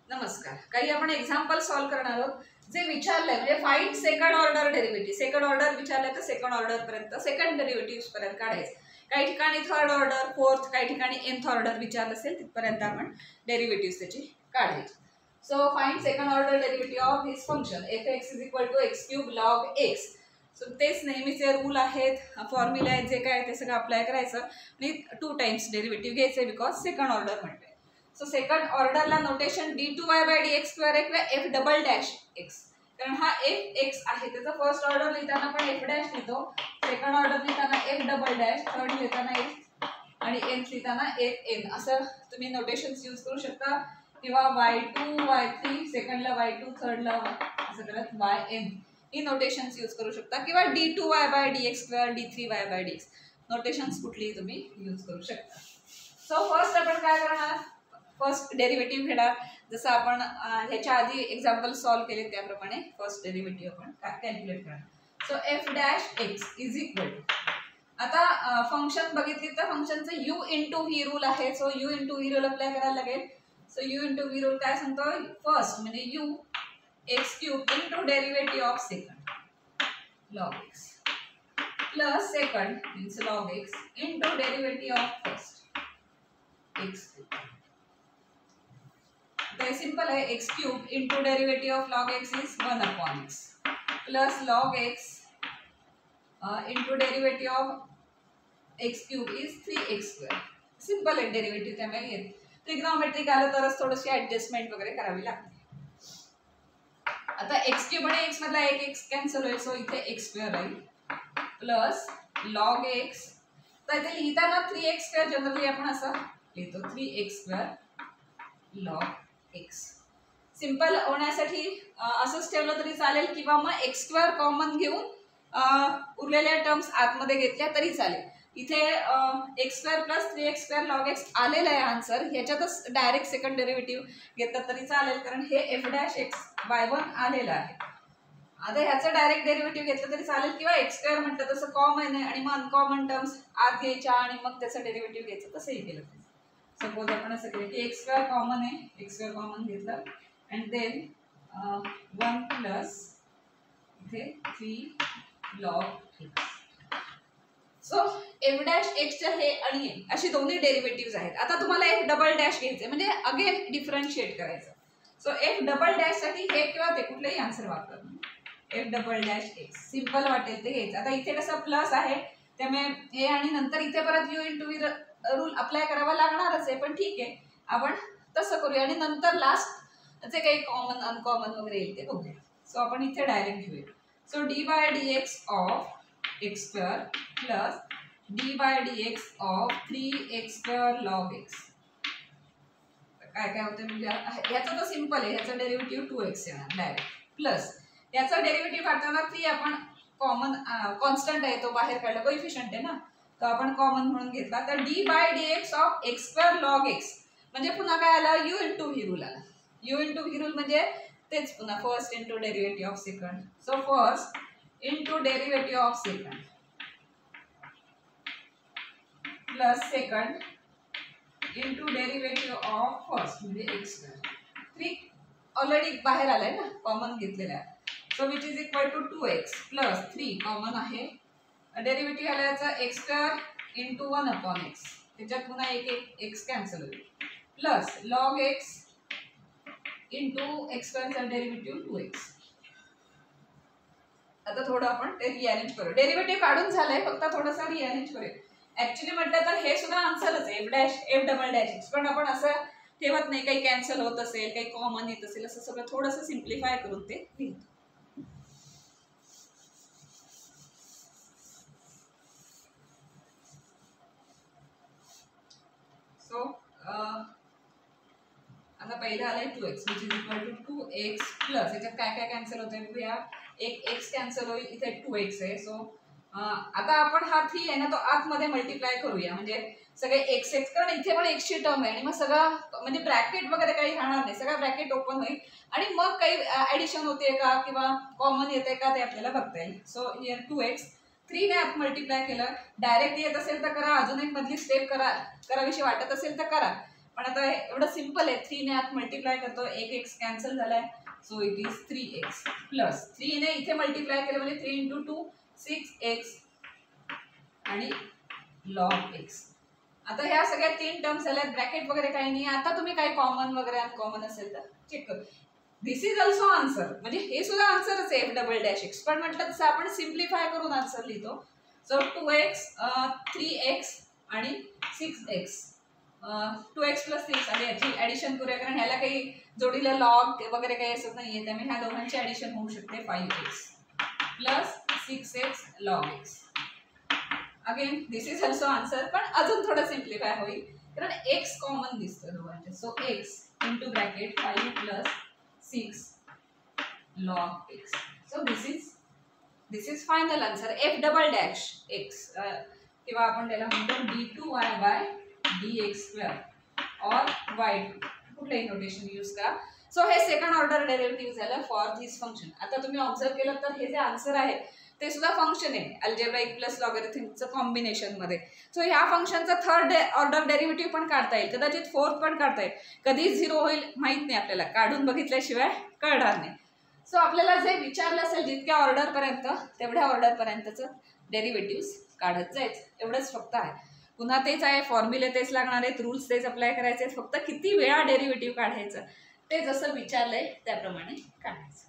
नमस्कार. काही आपण एक्झाम्पल सॉल्व्ह करणार आहोत जे विचारलंय म्हणजे find second order derivative. Second order विचारलंय तर सेकंड ऑर्डर पर्यंत सेकंड डेरिव्हेटिव्ह पर्यंत काढायचं. काही ठिकाणी थर्ड ऑर्डर, फोर्थ, काही ठिकाणी nth ऑर्डर विचारलं असेल तिथपर्यंत आपण डेरिव्हेटिव्ह त्याची काढायची. So find second order derivative of this function f(x = x³ log x). So तेच नेहमीचे रूल आहेत, फॉर्म्युला आहेत, जे काय ते सगळं अप्लाय करायचं आणि 2 टाइम्स डेरिव्हेटिव्ह घ्यायचे बिकॉज सेकंड ऑर्डर म्हणते. सो सेकंड ऑर्डरला नोटेशन d2y/dx² आहे किंवा f'(x). कारण हा f(x) आहे त्याचा फर्स्ट ऑर्डर लिहिताना आपण f' लिहितो, सेकंड ऑर्डर लिहिताना f', थर्ड लिहिताना f आणि nth लिहिताना fn असं तुम्ही नोटेशन्स यूज करू शकता. किंवा y2 y3 सेकंडला y2 थर्डला असं करत yn ही नोटेशन्स यूज करू शकता किंवा d2y/dx² d3y/dx नोटेशन्स कुठलीही तुम्ही यूज करू शकता. सो फर्स्ट आपण काय करणार, फर्स्ट डेरिव्हेटिव्ह घेणार. जसं आपण ह्याच्या आधी एक्झाम्पल सॉल्व्ह केले त्याप्रमाणे फर्स्ट डेरिव्हेटिव्ह आपण कॅल्क्युलेट करणार. सो f'(x) आता फंक्शन बघितली तर फंक्शनचं u × v रूल आहे. So u × v rule apply करायला लागेल. सो u × v रूल काय सांगतो, फर्स्ट म्हणजे u x³ × derivative of second log x plus second means log x × derivative of first x³. तर सिंपल आहे, x³ × derivative of log x is 1/x plus log x × derivative of x³ is 3x². Simple आहे derivative, त्यामुळे येत trigonometric आलं तरच थोडीशी adjustment वगैरे करावी लागते. आता x³ आणि x मधला एक x कॅन्सल होईल, सो इथे x² राहील प्लस log x. तर इथे लिहिताना 3x² जनरली आपण असं लिहितो, 3x² log x. सिंपल होण्यासाठी असंच ठेवलं तरी चालेल किंवा मग x² कॉमन घेऊन उरलेल्या टर्म्स आतमध्ये घेतल्या तरी चालेल. इथे x² + 3x² log x आलेला आहे आन्सर. ह्याच्यातच डायरेक्ट सेकंड डेरिव्हेटिव्ह घेतलं तरी चालेल कारण हे f'(x)y1 आलेलं आहे. आता ह्याचं डायरेक्ट डेरिव्हेटिव्ह घेतलं तरी चालेल किंवा x² म्हटलं तसं कॉमन आहे आणि मग अनकॉमन टर्म्स आत घ्यायच्या आणि मग त्याचं डेरिव्हेटिव्ह घ्यायचं, तसंही केलं. सपोज आपण असं केलं की x² कॉमन आहे, x² कॉमन घेतलं अँड देन 1 प्लस इथे 3 log x. सो f'(x) हे आणि अशी दोन्ही डेरिव्हेटिव्ह आहेत. आता तुम्हाला f" घ्यायचे म्हणजे अगेन डिफरन्शिएट करायचं. सो f" साठी हे किंवा ते कुठलेही आन्सर वापरा. f'(x) सिंपल वाटेल ते घ्यायचं. आता इथे कसं प्लस आहे त्यामुळे हे आणि नंतर इथे परत u × v रूल अप्लाय करावा लागणारच आहे, पण ठीक आहे आपण तसं करूया आणि नंतर लास्ट जे काही कॉमन अनकॉमन वगैरे येईल ते बघूया. सो आपण इथे डायरेक्ट घेऊया. So d/dx of x² plus d/dx of 3x² log x. काय काय होतं म्हणजे ह्याचं तर सिंपल आहे, ह्याचं डेरिव्हेटिव्ह 2x येणार डायरेक्ट प्लस याचा डेरिव्हेटिव्ह काढताना 3 आपण कॉमन कॉन्स्टंट आहे तो बाहेर काढला, कोइफिशियंट आहे ना, तो आपण कॉमन म्हणून घेतला. तर d/dx of x² log x म्हणजे पुन्हा काय आलं, u × v रूल आला. u × v रूल म्हणजे तेच पुन्हा first × derivative of second. So first × derivative of second plus second × derivative of first म्हणजे x². 3 ऑलरेडी बाहेर आलाय ना, कॉमन घेतलेला आहे. So which is equal to 2x plus 3 common आहे, डेरिव्हेटिव्ह आला याचा x² × 1/x, त्याच्यात पुन्हा एक x कॅन्सल होईल प्लस log x × x² चा डेरिव्हेटिव्ह 2x. आता थोडं आपण ते रिअरेंज करू. डेरिव्हेटिव्ह काढून झालंय, फक्त थोडंसं रिअरेंज करूया. ऍक्च्युली म्हटलं तर हे सुद्धा आन्सरच आहे f'(x), पण आपण असं ठेवत नाही, काही कॅन्सल होत असेल, काही कॉमन येत असेल, असं सगळं थोडंसं सिम्प्लिफाय करून ते लिहितो. सो आता पहिलं आलंय 2x which is equal to 2x plus याच्यात काय काय कॅन्सल होतंय बघूया. एक x कॅन्सल होईल, इथे 2x आहे. सो आता आपण हा 3 आहे ना तो आतमध्ये मल्टिप्लाय करूया म्हणजे सगळे x कारण इथे पण x ची टर्म आहे आणि मग सगळं म्हणजे ब्रॅकेट वगैरे काही राहणार नाही, सगळं ब्रॅकेट ओपन होईल आणि मग काही ऍडिशन होते का किंवा कॉमन येते का ते आपल्याला बघता येईल. सो हिअर 2x 3 ने आत मल्टिप्लाय केलं, डायरेक्ट येत असेल तर करा, अजून एक मधली स्टेप करावीशी वाटत असेल तर करा, पण आता एवढं सिंपल आहे, 3 ने आत मल्टिप्लाय करतो, एक एक्स कॅन्सल झालाय, so it is 3x plus 3 ने इथे मल्टिप्लाय केलं म्हणजे 3 × 2 6x आणि log x. आता ह्या सगळ्या 3 टर्म्स झाल्यात, ब्रॅकेट वगैरे काही नाही. आता तुम्ही काही कॉमन वगैरे अनकॉमन असेल तर चेक करू. दिस इज ऑल्सो आन्सर, म्हणजे हे सुद्धा आन्सरच आहे f'-x, पण म्हटलं तसं आपण सिम्प्लिफाय करून आन्सर लिहितो. सो 2x 3x आणि 6x 2x + 6 आणि याची ऍडिशन करूया, कारण ह्याला काही जोडीला लॉग वगैरे काही असत नाहीये, त्यामुळे ह्या दोघांची ऍडिशन होऊ शकते 5x + 6x log x. Again this is also answer, पण अजून थोडं सिम्प्लिफाय होईल कारण x कॉमन दिसतो दोघांचे. So x * bracket 5 + 6 log x. So this is final answer f'-x किंवा आपण त्याला म्हणतो d2y/dx² और y2 कुठलंही नोटेशन यूज करा. सो हे सेकंड ऑर्डर डेरिव्हेटिव्ह झालं फॉर धिस फंक्शन. आता तुम्ही ऑब्झर्व केलं तर हे जे आन्सर आहे ते सुद्धा फंक्शन आहे अल्जेब्राइक प्लस लॉगॅरिथमचं कॉम्बिनेशन मध्ये. सो ह्या फंक्शनचा थर्ड ऑर्डर डेरिव्हेटिव्ह पण काढता येईल, कदाचित फोर्थ पण काढता येईल, कधी 0 होईल माहित नाही आपल्याला, काढून बघितल्याशिवाय कळणार नाही. सो आपल्याला जे विचारलं असेल जितक्या ऑर्डर पर्यंत तेवढ्या ऑर्डर पर्यंतचं डेरिव्हेटिव्ह काढत जायचं, एवढंच फक्त आहे. पुन्हा तेच आहे, फॉर्म्युले तेच लागणार आहेत, रूल्स तेच अप्लाय करायचे, फक्त किती वेळा डेरिव्हेटिव्ह काढायचं ते जसं विचारलंय त्याप्रमाणे काढायचं.